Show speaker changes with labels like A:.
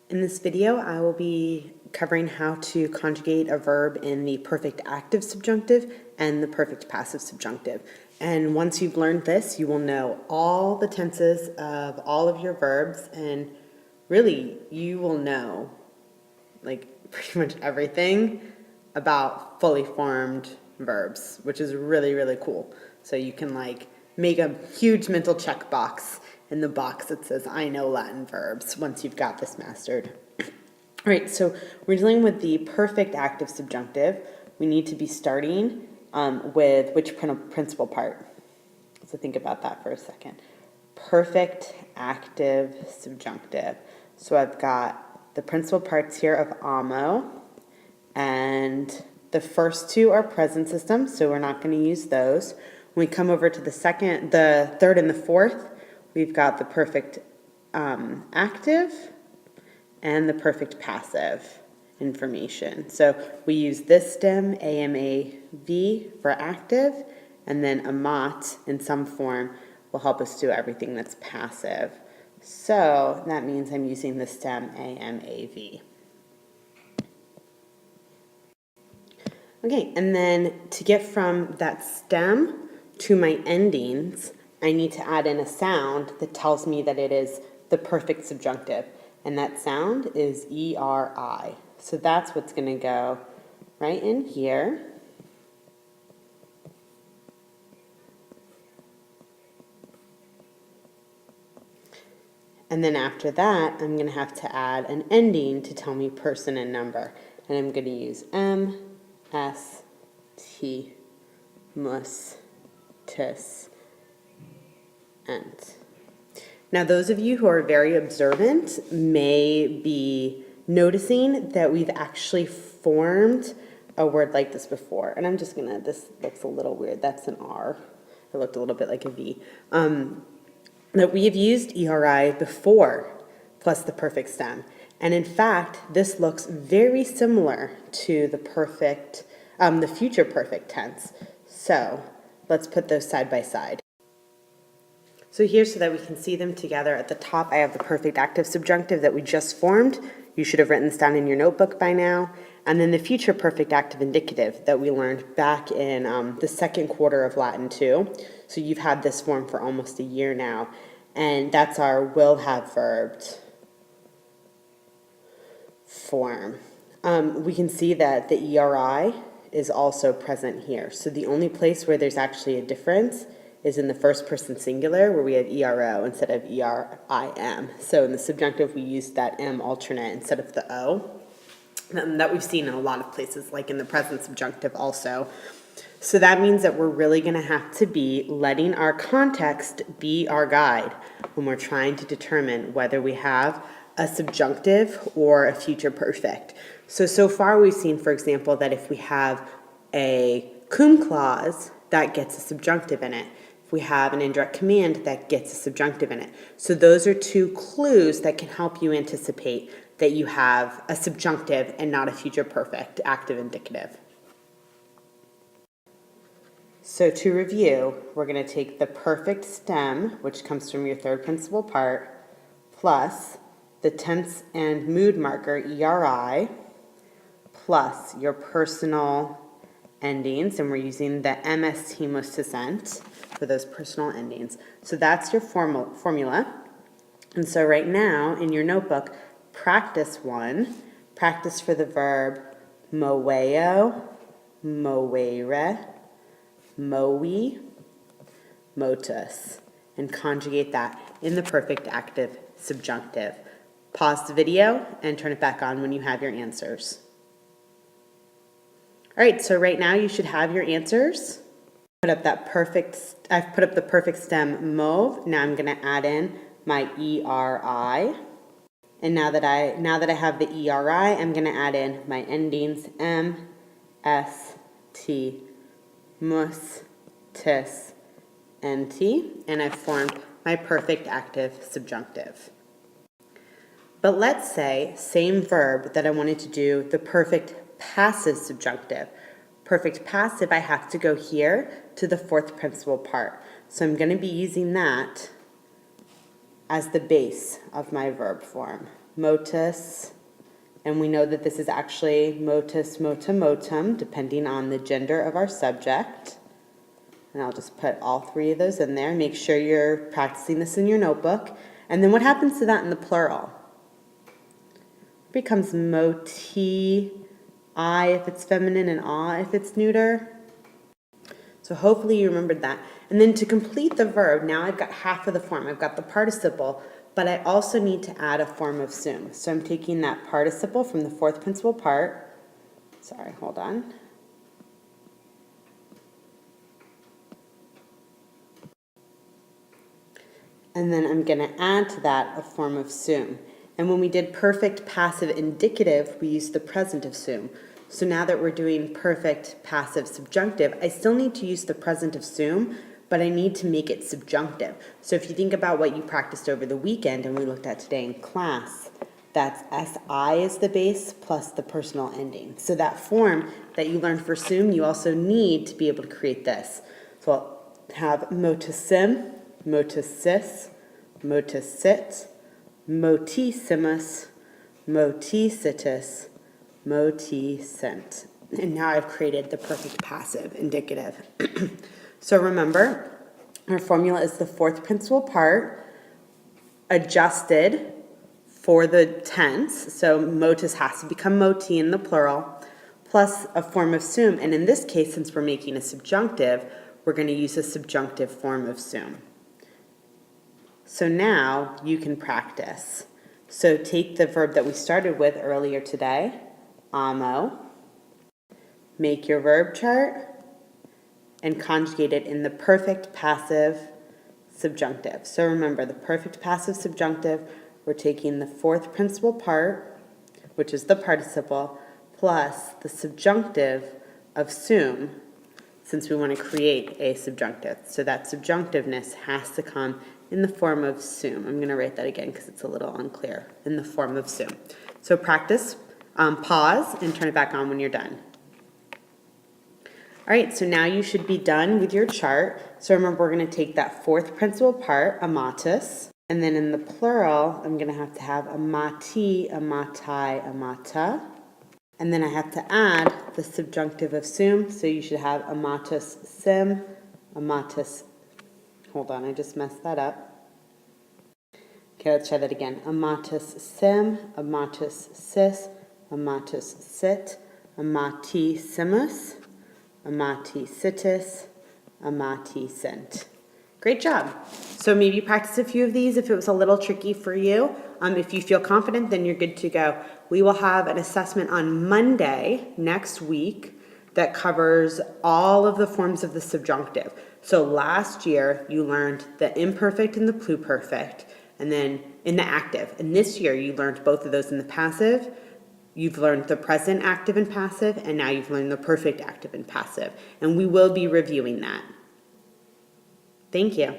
A: In this video, I will be covering how to conjugate a verb in the perfect active subjunctive and the perfect passive subjunctive. And once you've learned this, you will know all the tenses of all of your verbs, and really, you will know like pretty much everything about fully formed verbs, which is really, really cool. So you can like make a huge mental checkbox in the box that says, I know Latin verbs, once you've got this mastered. All right, so we're dealing with the perfect active subjunctive. We need to be starting with which principal part? So think about that for a second. Perfect active subjunctive. So I've got the principal parts here of amo, and the first two are present systems, so we're not going to use those. When we come over to the third and the fourth, we've got the perfect active and the perfect passive information. So we use this stem, AMAV, for active, and then amat in some form will help us do everything that's passive. So that means I'm using the stem AMAV. Okay, and then to get from that stem to my endings, I need to add in a sound that tells me that it is the perfect subjunctive. And that sound is ERI. So that's what's going to go right in here. And then after that, I'm going to have to add an ending to tell me person and number. And I'm going to use M, S, T, mus, tis, ent. Now, those of you who are very observant may be noticing that we've actually formed a word like this before. And I'm just going to, this looks a little weird. That's an R. It looked a little bit like a V. That we have used ERI before, plus the perfect stem. And in fact, this looks very similar to the future perfect tense. So let's put those side by side. So here, so that we can see them together, at the top I have the perfect active subjunctive that we just formed. You should have written this down in your notebook by now. And then the future perfect active indicative that we learned back in the second quarter of Latin 2. So you've had this form for almost a year now. And that's our will have verbed form. We can see that the ERI is also present here. So the only place where there's actually a difference is in the first person singular, where we have ERO instead of ERIM. So in the subjunctive, we use that M alternate instead of the O. That we've seen in a lot of places, like in the present subjunctive also. So that means that we're really going to have to be letting our context be our guide when we're trying to determine whether we have a subjunctive or a future perfect. So far we've seen, for example, that if we have a cum clause, that gets a subjunctive in it. If we have an indirect command, that gets a subjunctive in it. So those are two clues that can help you anticipate that you have a subjunctive and not a future perfect active indicative. So to review, we're going to take the perfect stem, which comes from your third principal part, plus the tense and mood marker, ERI, plus your personal endings, and we're using the MST most ent for those personal endings. So that's your formula. And so right now, in your notebook, practice one. Practice for the verb moeo, moere, moe, motus, and conjugate that in the perfect active subjunctive. Pause the video and turn it back on when you have your answers. All right, so right now you should have your answers. I've put up the perfect stem mauve. Now I'm going to add in my ERI. And now that I have the ERI, I'm going to add in my endings M, S, T, mus, tis, nt, and I've formed my perfect active subjunctive. But let's say, same verb, that I wanted to do the perfect passive subjunctive. Perfect passive, I have to go here to the fourth principal part. So I'm going to be using that as the base of my verb form. motus, and we know that this is actually motus, mota, motum, depending on the gender of our subject. And I'll just put all three of those in there. Make sure you're practicing this in your notebook. And then what happens to that in the plural? It becomes moti, I if it's feminine, and ah if it's neuter. So hopefully you remembered that. And then to complete the verb, now I've got half of the form. I've got the participle, but I also need to add a form of sum. So I'm taking that participle from the fourth principal part. Sorry, hold on. And then I'm going to add to that a form of sum. And when we did perfect passive indicative, we used the present of sum. So now that we're doing perfect passive subjunctive, I still need to use the present of sum, but I need to make it subjunctive. So if you think about what you practiced over the weekend and we looked at today in class, that's SI is the base plus the personal ending. So that form that you learned for sum, you also need to be able to create this. So I'll have motisim, motisis, motisit, motissimus, moticitus, moticent. And now I've created the perfect passive indicative. So remember, our formula is the fourth principal part adjusted for the tense. So motus has to become moti in the plural, plus a form of sum. And in this case, since we're making a subjunctive, we're going to use a subjunctive form of sum. So now you can practice. So take the verb that we started with earlier today, amo, make your verb chart, and conjugate it in the perfect passive subjunctive. So remember, the perfect passive subjunctive, we're taking the fourth principal part, which is the participle, plus the subjunctive of sum, since we want to create a subjunctive. So that subjunctiveness has to come in the form of sum. I'm going to write that again because it's a little unclear. In the form of sum. So practice, pause, and turn it back on when you're done. All right, so now you should be done with your chart. So remember, we're going to take that fourth principal part, amatus, and then in the plural, I'm going to have amati, amatai, amata. And then I have to add the subjunctive of sum, so you should have amatus sim, amatus, hold on, I just messed that up. Okay, let's try that again. Amatus sim, amatus sis, amatus sit, amati simus, amati situs, amati sent. Great job. So maybe practice a few of these if it was a little tricky for you. If you feel confident, then you're good to go. We will have an assessment on Monday next week that covers all of the forms of the subjunctive. So last year you learned the imperfect and the pluperfect, and then in the active. And this year you learned both of those in the passive. You've learned the present active and passive, and now you've learned the perfect active and passive. And we will be reviewing that. Thank you.